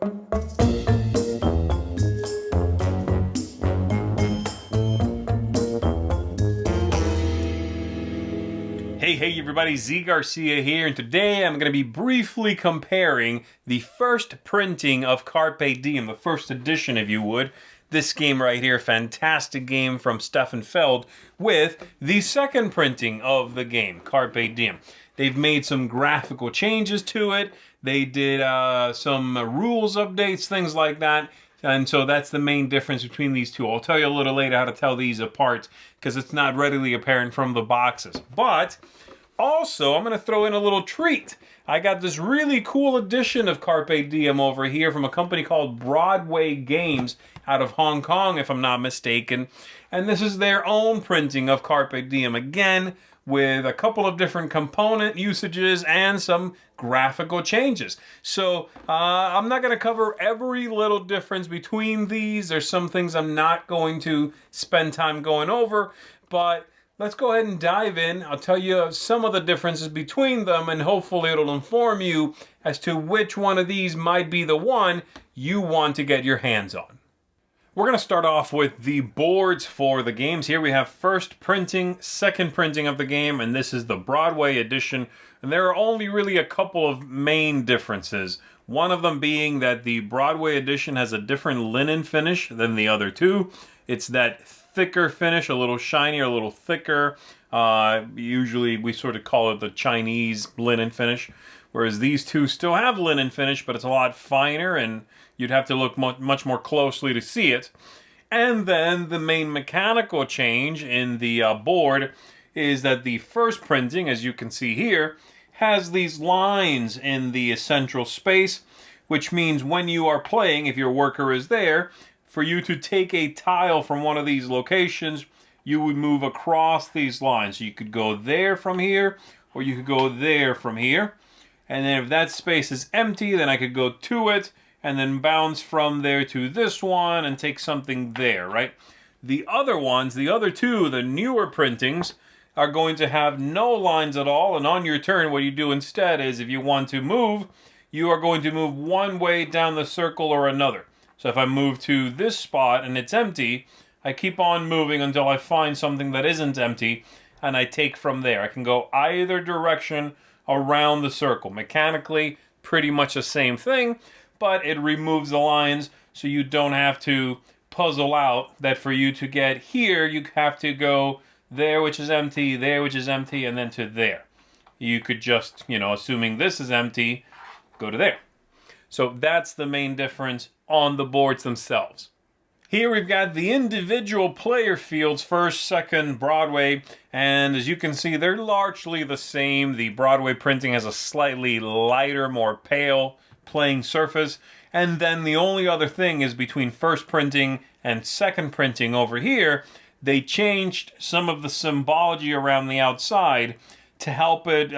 Hey everybody, Garcia here, and today I'm going to be briefly comparing the first printing of Carpe Diem, the first edition if you would, this game right here, fantastic game from Stefan Feld, with the second printing of the game, Carpe Diem. They've made some graphical changes to it, they did some rules updates, things like that. And so that's the main difference between these two. I'll tell you a little later how to tell these apart because it's not readily apparent from the boxes. But also, I'm going to throw in a little treat. I got this really cool edition of Carpe Diem over here from a company called Broadway Games out of Hong Kong, if I'm not mistaken. And this is their own printing of Carpe Diem, again, with a couple of different component usages and some graphical changes. So I'm not going to cover every little difference between these. There's some things I'm not going to spend time going over, but let's go ahead and dive in. I'll tell you some of the differences between them, and hopefully it'll inform you as to which one of these might be the one you want to get your hands on. We're going to start off with the boards for the games. Here we have first printing, second printing of the game, and this is the Broadway edition. And there are only really a couple of main differences. One of them being that the Broadway edition has a different linen finish than the other two. It's that thicker finish, a little shinier, a little thicker. Usually we sort of call it the Chinese linen finish, whereas these two still have linen finish, but it's a lot finer and you'd have to look much more closely to see it. And then the main mechanical change in the board is that the first printing, as you can see here, has these lines in the central space, which means when you are playing, if your worker is there, for you to take a tile from one of these locations, you would move across these lines. So you could go there from here, or you could go there from here. And then if that space is empty, then I could go to it, and then bounce from there to this one and take something there, right? The other ones, the other two, the newer printings, are going to have no lines at all. And on your turn, what you do instead is if you want to move, you are going to move one way down the circle or another. So if I move to this spot and it's empty, I keep on moving until I find something that isn't empty, and I take from there. I can go either direction around the circle. Mechanically, pretty much the same thing, but it removes the lines so you don't have to puzzle out that for you to get here, you have to go there, which is empty, there, which is empty, and then to there. You could just, assuming this is empty, go to there. So that's the main difference on the boards themselves. Here we've got the individual player fields, first, second, Broadway, and as you can see, they're largely the same. The Broadway printing has a slightly lighter, more pale playing surface, and then the only other thing is between first printing and second printing over here, they changed some of the symbology around the outside to help it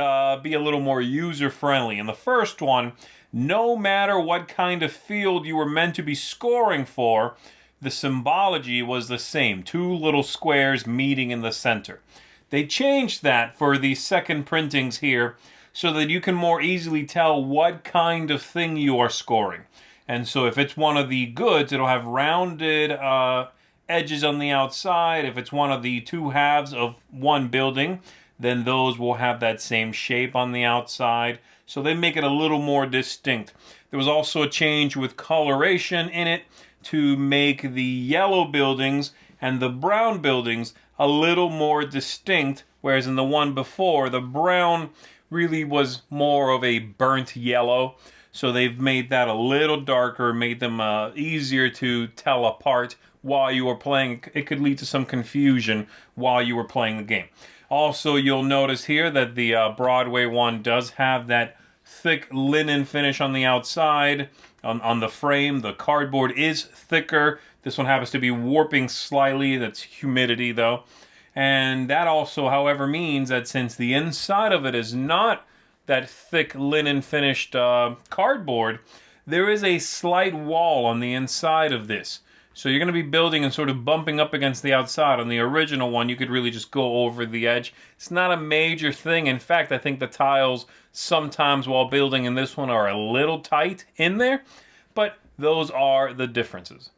be a little more user-friendly. In the first one, no matter what kind of field you were meant to be scoring for, the symbology was the same, two little squares meeting in the center. They changed that for the second printings here so that you can more easily tell what kind of thing you are scoring. And so if it's one of the goods, it'll have rounded edges on the outside. If it's one of the two halves of one building, then those will have that same shape on the outside. So they make it a little more distinct. There was also a change with coloration in it to make the yellow buildings and the brown buildings a little more distinct, whereas in the one before, the brown really was more of a burnt yellow. So they've made that a little darker, made them easier to tell apart while you were playing. It could lead to some confusion while you were playing the game. Also, you'll notice here that the Broadway one does have that thick linen finish on the outside. On the frame, the cardboard is thicker. This one happens to be warping slightly. That's humidity, though. And that also, however, means that since the inside of it is not that thick linen finished cardboard, there is a slight wall on the inside of this. So you're going to be building and sort of bumping up against the outside. On the original one, you could really just go over the edge. It's not a major thing. In fact, I think the tiles sometimes while building in this one are a little tight in there. but those are the differences.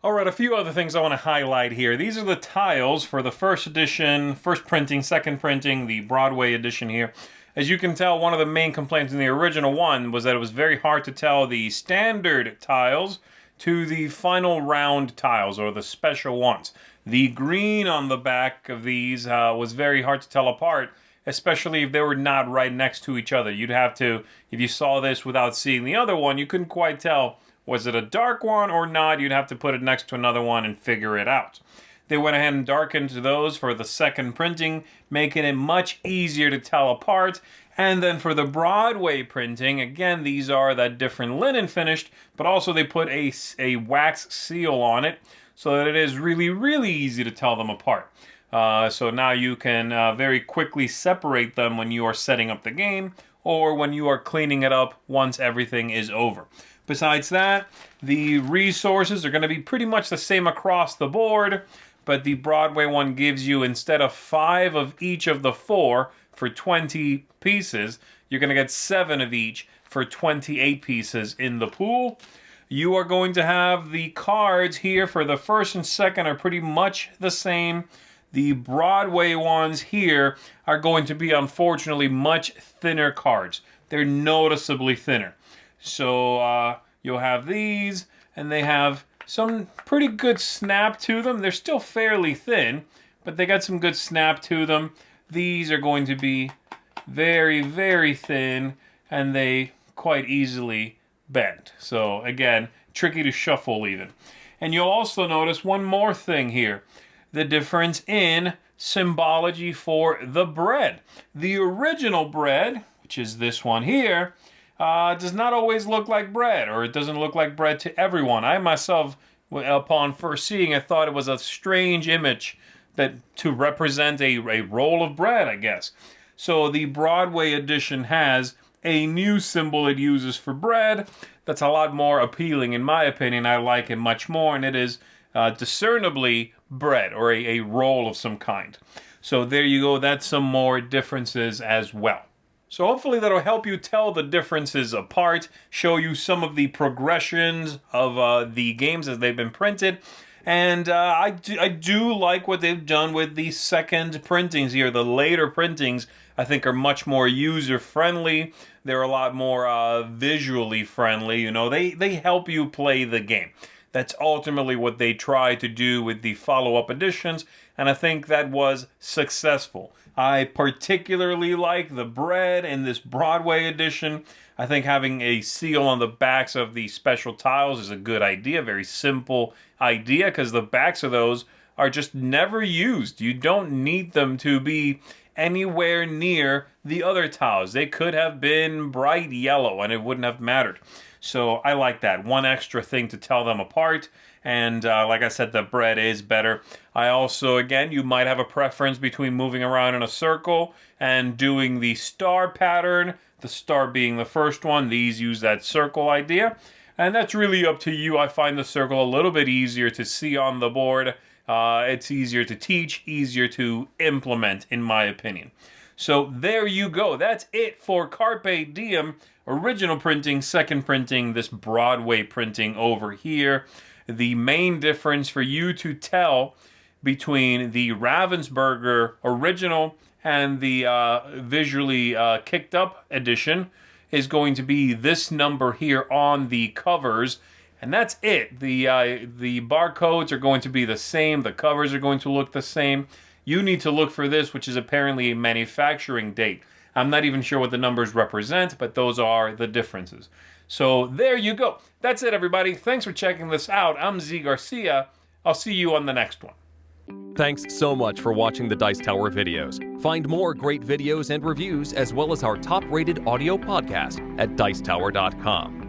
Alright, a few other things I want to highlight here. These are the tiles for the first edition, first printing, second printing, the Broadway edition here. As you can tell, one of the main complaints in the original one was that it was very hard to tell the standard tiles to the final round tiles, or the special ones. The green on the back of these was very hard to tell apart, especially if they were not right next to each other. You'd have to, if you saw this without seeing the other one, you couldn't quite tell, was it a dark one or not? You'd have to put it next to another one and figure it out. They went ahead and darkened those for the second printing, making it much easier to tell apart. And then for the Broadway printing, again, these are that different linen finished, but also they put a wax seal on it so that it is really, really easy to tell them apart. So now you can very quickly separate them when you are setting up the game or when you are cleaning it up once everything is over. Besides that, the resources are going to be pretty much the same across the board, but the Broadway one gives you, instead of 5 of each of the 4 for 20 pieces, you're going to get 7 of each for 28 pieces in the pool. You are going to have the cards here for the first and second are pretty much the same. The Broadway ones here are going to be, unfortunately, much thinner cards. They're noticeably thinner. So you'll have these, and they have some pretty good snap to them. They're still fairly thin, but they got some good snap to them. These are going to be very, very thin, and they quite easily bend. So again, tricky to shuffle even. And you'll also notice one more thing here. The difference in symbology for the bread. The original bread, which is this one here, does not always look like bread, or it doesn't look like bread to everyone. I myself, upon first seeing it, thought it was a strange image that to represent a roll of bread, I guess. So the Broadway edition has a new symbol it uses for bread that's a lot more appealing, in my opinion. I like it much more, and it is discernibly bread, or a roll of some kind. So there you go. That's some more differences as well. So hopefully that'll help you tell the differences apart, show you some of the progressions of the games as they've been printed. And I do like what they've done with the second printings here. The later printings, I think, are much more user-friendly. They're a lot more visually friendly. You know, they help you play the game. That's ultimately what they try to do with the follow-up editions, and I think that was successful. I particularly like the bread in this Broadway edition. I think having a seal on the backs of the special tiles is a good idea, very simple idea, because the backs of those are just never used. You don't need them to be anywhere near the other tiles. They could have been bright yellow and it wouldn't have mattered. So I like that. One extra thing to tell them apart. And like I said, the bread is better. I also, again, you might have a preference between moving around in a circle and doing the star pattern, the star being the first one. These use that circle idea. And that's really up to you. I find the circle a little bit easier to see on the board. It's easier to teach, easier to implement, in my opinion. So there you go. That's it for Carpe Diem. Original printing, second printing, this Broadway printing over here. The main difference for you to tell between the Ravensburger original and the visually kicked up edition is going to be this number here on the covers. And that's it. The barcodes are going to be the same. The covers are going to look the same. You need to look for this, which is apparently a manufacturing date. I'm not even sure what the numbers represent, but those are the differences. So there you go. That's it, everybody. Thanks for checking this out. I'm Z Garcia. I'll see you on the next one. Thanks so much for watching the Dice Tower videos. Find more great videos and reviews, as well as our top-rated audio podcast at Dicetower.com.